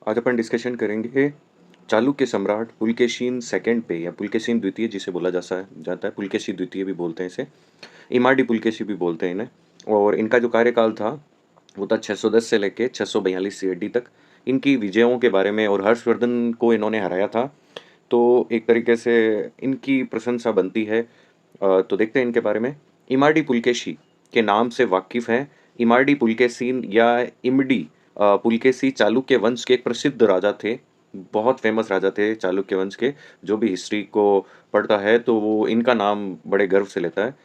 आज अपन डिस्कशन करेंगे चालुक्य सम्राट पुलकेशिन सेकंड पे या पुलकेशिन द्वितीय जिसे बोला जाता है पुलकेशी द्वितीय भी बोलते हैं इसे। इमाडी पुलकेशी भी बोलते हैं इन्हें। और इनका जो कार्यकाल था वो था 610 से लेके 642 सीएडी तक। इनकी विजयों के बारे में और हर्षवर्धन को इन्होंने हराया था, तो एक तरीके से इनकी प्रशंसा बनती है। तो देखते हैं इनके बारे में। इमाडी पुलकेशी के नाम से वाकिफ हैं। इमाडी पुलकेशिन या इमडी पुलकेशी चालुक्य वंश के एक प्रसिद्ध राजा थे। बहुत फेमस राजा थे चालुक्य वंश के। जो भी हिस्ट्री को पढ़ता है तो वो इनका नाम बड़े गर्व से लेता है।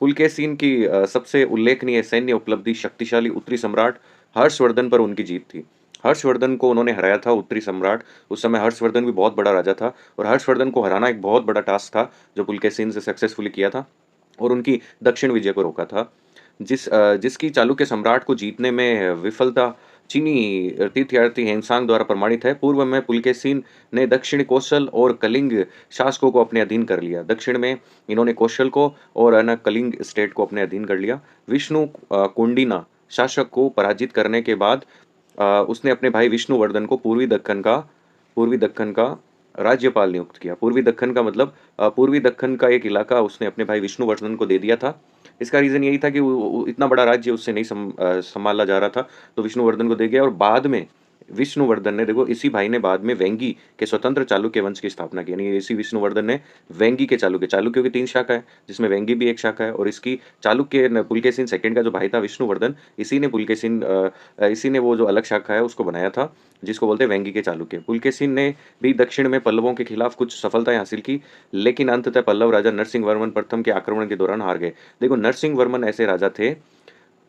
पुलकेशिन की सबसे उल्लेखनीय सैन्य उपलब्धि शक्तिशाली उत्तरी सम्राट हर्षवर्धन पर उनकी जीत थी। हर्षवर्धन को उन्होंने हराया था उत्तरी सम्राट। उस समय हर्षवर्धन भी बहुत बड़ा राजा था और हर्षवर्धन को हराना एक बहुत बड़ा टास्क था जो पुलकेशिन से सक्सेसफुली किया था और उनकी दक्षिण विजय को रोका था। जिसकी चालुक्य सम्राट को जीतने में विफलता चीनी तीर्थयात्री हेमसांग द्वारा प्रमाणित है। पूर्व में पुलकेशिन ने दक्षिण कौशल और कलिंग शासकों को अपने अधीन कर लिया। दक्षिण में इन्होंने कौशल को और कलिंग स्टेट को अपने अधीन कर लिया। विष्णु कुंडिना शासक को पराजित करने के बाद उसने अपने भाई विष्णुवर्धन को पूर्वी दक्कन का राज्यपाल नियुक्त किया। पूर्वी दक्कन का मतलब पूर्वी दक्कन का एक इलाका उसने अपने भाई विष्णुवर्धन को दे दिया था। इसका रीज़न यही था कि वो इतना बड़ा राज्य उससे नहीं सँभाला जा रहा था, तो विष्णुवर्धन को दे गया। और बाद में विष्णुवर्धन ने, देखो इसी भाई ने बाद में वेंगी के स्वतंत्र चालुक्य वंश की स्थापना की। यानी इसी विष्णुवर्धन ने वेंगी के चालुक्यों की 3 शाखा है, जिसमें वेंगी भी एक शाखा है। और इसकी चालुक्य न पुलकेशिन सेकंड का जो भाई था विष्णुवर्धन, इसी ने वो जो अलग शाखा है उसको बनाया था, जिसको बोलते हैं वेंगी के चालुक्य। पुलकेशिन ने भी दक्षिण में पल्लवों के खिलाफ कुछ सफलताएँ हासिल की, लेकिन अंततः पल्लव राजा नरसिंह वर्मन प्रथम के आक्रमण के दौरान हार गए। देखो नरसिंह वर्मन ऐसे राजा थे,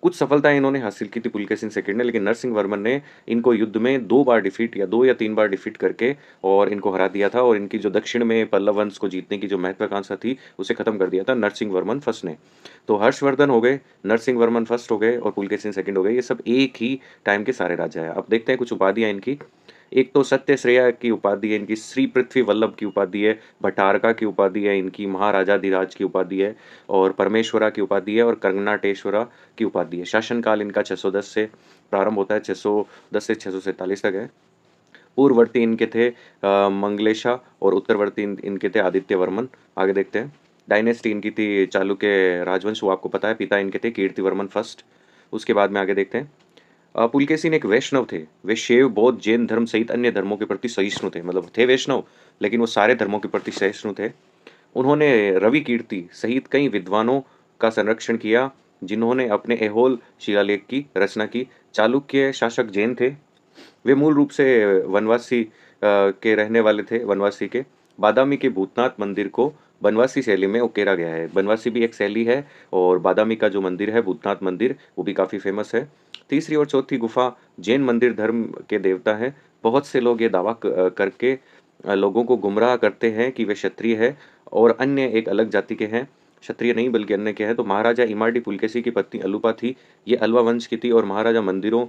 कुछ सफलताएँ इन्होंने हासिल की थी पुलकेशिन सेकंड ने, लेकिन नरसिंह वर्मन ने इनको युद्ध में 2 बार डिफीट या 2 या 3 बार डिफीट करके और इनको हरा दिया था। और इनकी जो दक्षिण में पल्लव वंश को जीतने की जो महत्वाकांक्षा थी, उसे खत्म कर दिया था नरसिंह वर्मन फर्स्ट ने। तो हर्षवर्धन हो गए, नरसिंह वर्मन फर्स्ट हो गए और पुलकेशिन सेकंड हो गए। ये सब एक ही टाइम के सारे राजा हैं। अब देखते हैं कुछ उपाधियाँ इनकी। एक तो सत्यश्रेया की उपाधि है इनकी, श्री पृथ्वी वल्लभ की उपाधि है, भट्टारका की उपाधि है इनकी, महाराजाधिराज की उपाधि है और परमेश्वरा की उपाधि है और कर्नाटेश्वरा की उपाधि है। शासनकाल इनका 610 से प्रारंभ होता है, 610 से 647 तक है। पूर्ववर्ती इनके थे मंगलेशा और उत्तरवर्ती इनके थे आदित्य वर्मन। आगे देखते हैं। डायनेस्टी इनकी थी चालुक्य राजवंश, वो आपको पता है। पिता इनके थे कीर्तिवर्मन फर्स्ट। उसके बाद में आगे देखते हैं। पुलकेशिन एक वैष्णव थे। वे शैव, बौद्ध, जैन धर्म सहित अन्य धर्मों के प्रति सहिष्णु थे। मतलब थे वैष्णव, लेकिन वो सारे धर्मों के प्रति सहिष्णु थे। उन्होंने रवि कीर्ति सहित कई विद्वानों का संरक्षण किया, जिन्होंने अपने ऐहोल शिलालेख की रचना की। चालुक्य शासक जैन थे। वे मूल रूप से वनवासी के रहने वाले थे, वनवासी के। बादामी के भूतनाथ मंदिर को बनवासी शैली में उकेरा गया है। बनवासी भी एक शैली है और बादामी का जो मंदिर है भूतनाथ मंदिर, वो भी काफ़ी फेमस है। तीसरी और चौथी गुफा जैन मंदिर धर्म के देवता हैं। बहुत से लोग ये दावा करके लोगों को गुमराह करते हैं कि वे क्षत्रिय है और अन्य एक अलग जाति के हैं। क्षत्रिय नहीं बल्कि अन्य के हैं। तो महाराजा इमाडी पुलकेशी की पत्नी अलूपा थी। ये अल्वा वंश की थी और महाराजा मंदिरों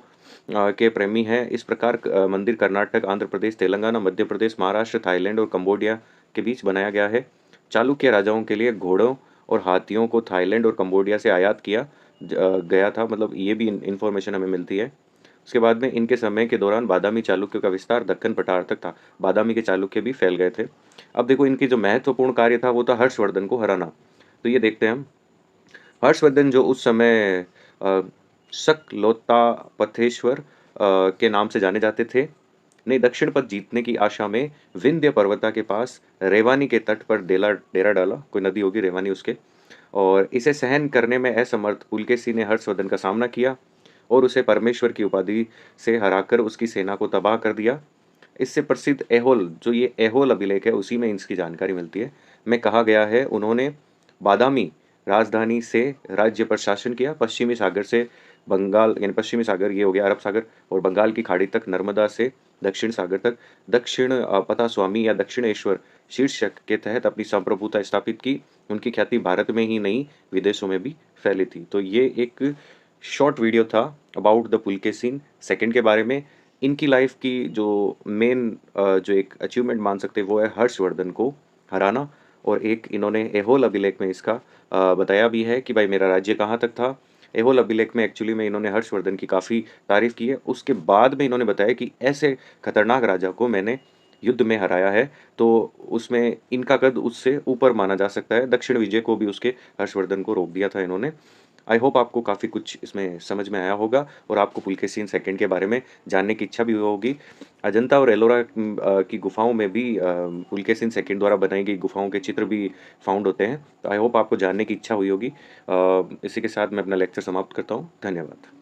के प्रेमी हैं। इस प्रकार मंदिर कर्नाटक, आंध्र प्रदेश, तेलंगाना, मध्य प्रदेश, महाराष्ट्र, थाईलैंड और कंबोडिया के बीच बनाया गया है। चालुक्य राजाओं के लिए घोड़ों और हाथियों को थाईलैंड और कंबोडिया से आयात किया गया था। मतलब ये भी इन्फॉर्मेशन हमें मिलती है। उसके बाद में इनके समय के दौरान बादामी चालुक्यों का विस्तार दक्कन पठार तक था। बादामी के चालुक्य भी फैल गए थे। अब देखो इनकी जो महत्वपूर्ण कार्य था वो था हर्षवर्धन को हराना। तो ये देखते हैं हम। हर्षवर्धन जो उस समय सकलोतापथेश्वर के नाम से जाने जाते थे, ने दक्षिण पथ जीतने की आशा में विंध्य पर्वता के पास रेवानी के तट पर डेरा डाला। कोई नदी होगी रेवानी उसके। और इसे सहन करने में असमर्थ पुलकेशी ने हर्षवर्धन का सामना किया और उसे परमेश्वर की उपाधि से हराकर उसकी सेना को तबाह कर दिया। इससे प्रसिद्ध ऐहोल, जो ये ऐहोल अभिलेख है उसी में इसकी जानकारी मिलती है। में कहा गया है उन्होंने बादामी राजधानी से राज्य पर शासन किया। पश्चिमी सागर से बंगाल, यानी पश्चिमी सागर ये हो गया अरब सागर, और बंगाल की खाड़ी तक, नर्मदा से दक्षिण सागर तक दक्षिण पता स्वामी या दक्षिणेश्वर शीर्षक के तहत अपनी संप्रभुता स्थापित की। उनकी ख्याति भारत में ही नहीं विदेशों में भी फैली थी। तो ये एक शॉर्ट वीडियो था अबाउट द पुलकेशिन सेकंड के बारे में। इनकी लाइफ की जो मेन जो एक अचीवमेंट मान सकते हैं वो है हर्षवर्धन को हराना। और एक इन्होंने ऐहोल अभिलेख में इसका बताया भी है कि भाई मेरा राज्य कहाँ तक था। एहोल अभिलेख में एक्चुअली में इन्होंने हर्षवर्धन की काफ़ी तारीफ़ की है। उसके बाद में इन्होंने बताया कि ऐसे खतरनाक राजा को मैंने युद्ध में हराया है, तो उसमें इनका कद उससे ऊपर माना जा सकता है। दक्षिण विजय को भी उसके हर्षवर्धन को रोक दिया था इन्होंने। आई होप आपको काफ़ी कुछ इसमें समझ में आया होगा और आपको पुलकेशिन सेकंड के बारे में जानने की इच्छा भी होगी। अजंता और एलोरा की गुफ़ाओं में भी पुलकेशिन सेकंड द्वारा बनाई गई गुफ़ाओं के चित्र भी फाउंड होते हैं। तो आई होप आपको जानने की इच्छा हुई होगी। इसी के साथ मैं अपना लेक्चर समाप्त करता हूँ। धन्यवाद।